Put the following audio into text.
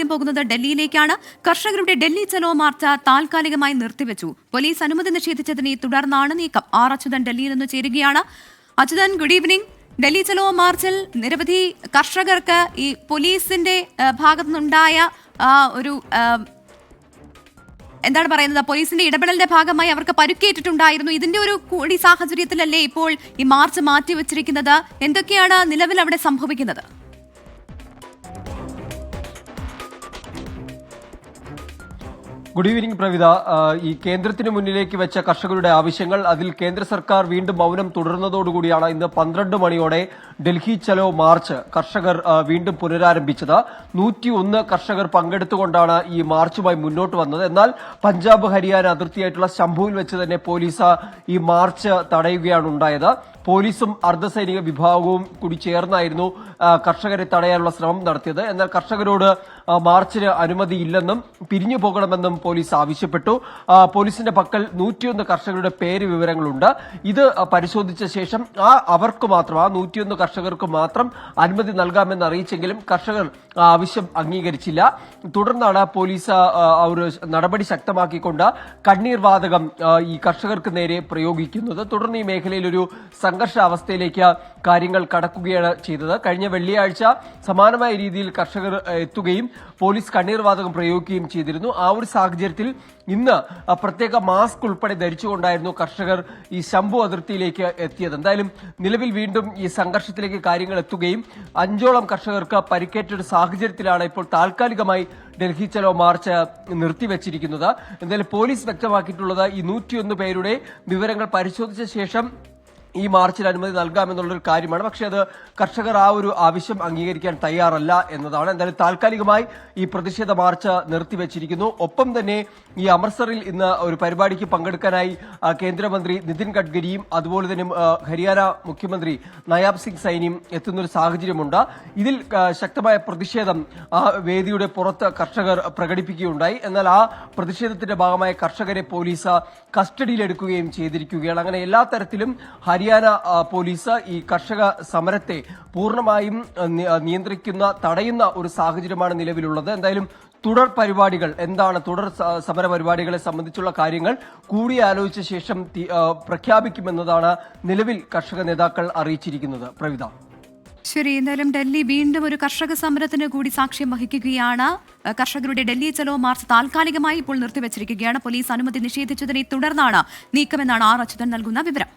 ആദ്യം പോകുന്നത് ഡൽഹിയിലേക്കാണ്. കർഷകരുടെ ഡൽഹി ചലോ മാർച്ച് താൽക്കാലികമായി നിർത്തിവെച്ചു. പോലീസ് അനുമതി നിഷേധിച്ചതിനെ തുടർന്നാണ് നീക്കം. ആർ അച്യുതൻ ഡൽഹിയിൽ നിന്ന് ചേരുകയാണ്. Achuthan, good evening. ഡൽഹി ചലോ മാർച്ചിൽ നിരവധി കർഷകർക്ക് ഈ പോലീസിന്റെ ഭാഗത്തുനിന്നുണ്ടായ ഒരു എന്താണ് പറയുന്നത്, പോലീസിന്റെ ഇടപെടലിന്റെ ഭാഗമായി അവർക്ക് പരുക്കേറ്റിട്ടുണ്ടായിരുന്നു. ഇതിന്റെ ഒരു കൂടി സാഹചര്യത്തിലല്ലേ ഇപ്പോൾ ഈ മാർച്ച് മാറ്റിവെച്ചിരിക്കുന്നത്? എന്തൊക്കെയാണ് നിലവിൽ അവിടെ സംഭവിക്കുന്നത്? Good evening Pravitha. ഈ കേന്ദ്രത്തിന് മുന്നിലേക്ക് വെച്ച കർഷകരുടെ ആവശ്യങ്ങൾ, അതിൽ കേന്ദ്ര സർക്കാർ വീണ്ടും മൗനം തുടർന്നതോടുകൂടിയാണ് ഇന്ന് 12 മണിയോടെ ഡൽഹി ചലോ മാർച്ച് കർഷകർ വീണ്ടും പുനരാരംഭിച്ചത്. 101 കർഷകർ പങ്കെടുത്തുകൊണ്ടാണ് ഈ മാർച്ചുമായി മുന്നോട്ട് വന്നത്. എന്നാൽ പഞ്ചാബ് ഹരിയാന അതിർത്തിയായിട്ടുള്ള ശംഭുവിൽ വെച്ച് തന്നെ പോലീസ് ഈ മാർച്ച് തടയുകയാണ് ഉണ്ടായത്. പോലീസും അർദ്ധസൈനിക വിഭാഗവും കൂടി ചേർന്നായിരുന്നു കർഷകരെ തടയാനുള്ള ശ്രമം നടത്തിയത്. എന്നാൽ കർഷകരോട് മാർച്ചിന് അനുമതിയില്ലെന്നും പിരിഞ്ഞു പോകണമെന്നും പോലീസ് ആവശ്യപ്പെട്ടു. പോലീസിന്റെ പക്കൽ 101 കർഷകരുടെ പേര് വിവരങ്ങളുണ്ട്. ഇത് പരിശോധിച്ച ശേഷം അവർക്ക് മാത്രം, 101 കർഷകർക്ക് മാത്രം അനുമതി നൽകാമെന്ന് അറിയിച്ചെങ്കിലും കർഷകർ ആവശ്യം അംഗീകരിച്ചില്ല. തുടർന്നാണ് പോലീസ് ഒരു നടപടി ശക്തമാക്കിക്കൊണ്ട് കണ്ണീർ വാതകം ഈ കർഷകർക്ക് നേരെ പ്രയോഗിക്കുന്നത്. തുടർന്ന് ഈ മേഖലയിൽ ഒരു സംഘർഷാവസ്ഥയിലേക്ക് കാര്യങ്ങൾ കടക്കുകയാണ് ചെയ്തത്. കഴിഞ്ഞ വെള്ളിയാഴ്ച സമാനമായ രീതിയിൽ കർഷകർ എത്തുകയും പോലീസ് കണ്ണീർ വാതകം പ്രയോഗിക്കുകയും ചെയ്തിരുന്നു. ആ ഒരു സാഹചര്യത്തിൽ ഇന്ന് പ്രത്യേക മാസ്ക് ഉൾപ്പെടെ ധരിച്ചുകൊണ്ടായിരുന്നു കർഷകർ ഈ ശംഭു അതിർത്തിയിലേക്ക് എത്തിയത്. എന്തായാലും നിലവിൽ വീണ്ടും ഈ സംഘർഷത്തിലേക്ക് കാര്യങ്ങൾ എത്തുകയും 5ഓളം കർഷകർക്ക് പരിക്കേറ്റ ഒരു സാഹചര്യത്തിലാണ് ഇപ്പോൾ താൽക്കാലികമായി ഡൽഹി ചലോ മാർച്ച് നിർത്തിവച്ചിരിക്കുന്നത്. എന്തായാലും പോലീസ് വ്യക്തമാക്കിയിട്ടുള്ളത് ഈ 101 പേരുടെ വിവരങ്ങൾ പരിശോധിച്ച ശേഷം ഈ മാർച്ചിൽ അനുമതി നൽകാമെന്നുള്ളൊരു കാര്യമാണ്. പക്ഷേ അത് കർഷകർ ആ ഒരു ആവശ്യം അംഗീകരിക്കാൻ തയ്യാറല്ല എന്നതാണ്. എന്തായാലും താൽക്കാലികമായി ഈ പ്രതിഷേധ മാർച്ച് നിർത്തിവച്ചിരിക്കുന്നു. ഒപ്പം തന്നെ ഈ അമൃത്സറിൽ ഇന്ന് ഒരു പരിപാടിക്ക് പങ്കെടുക്കാനായി കേന്ദ്രമന്ത്രി നിതിൻ ഗഡ്കരിയും അതുപോലെ തന്നെ ഹരിയാന മുഖ്യമന്ത്രി നയാബ് സിംഗ് സൈനിയും എത്തുന്നൊരു സാഹചര്യമുണ്ട്. ഇതിൽ ശക്തമായ പ്രതിഷേധം ആ വേദിയുടെ പുറത്ത് കർഷകർ പ്രകടിപ്പിക്കുകയുണ്ടായി. എന്നാൽ ആ പ്രതിഷേധത്തിന്റെ ഭാഗമായി കർഷകരെ പോലീസ് കസ്റ്റഡിയിലെടുക്കുകയും ചെയ്തിരിക്കുകയാണ്. അങ്ങനെ എല്ലാ തരത്തിലും ഹരിയാന പോലീസ് ഈ കർഷക സമരത്തെ പൂർണ്ണമായും നിയന്ത്രിക്കുന്ന, തടയുന്ന ഒരു സാഹചര്യമാണ് നിലവിലുള്ളത്. എന്തായാലും തുടർ പരിപാടികൾ എന്താണ്, തുടർ സമര പരിപാടികളെ സംബന്ധിച്ചുള്ള കാര്യങ്ങൾ കൂടിയാലോചിച്ച ശേഷം പ്രഖ്യാപിക്കുമെന്നതാണ് നിലവിൽ കർഷക നേതാക്കൾ അറിയിച്ചിരിക്കുന്നത്. പ്രവിത, ശരി. എന്തായാലും ഡൽഹി വീണ്ടും ഒരു കർഷക സമരത്തിന് കൂടി സാക്ഷ്യം വഹിക്കുകയാണ്. കർഷകരുടെ ഡൽഹി ചലോ മാർച്ച് താൽക്കാലികമായി ഇപ്പോൾ നിർത്തിവച്ചിരിക്കുകയാണ്. പോലീസ് അനുമതി നിഷേധിച്ചതിനെ തുടർന്നാണ് നീക്കമെന്നാണ് ആർ അച്യുതൻ നൽകുന്ന വിവരം.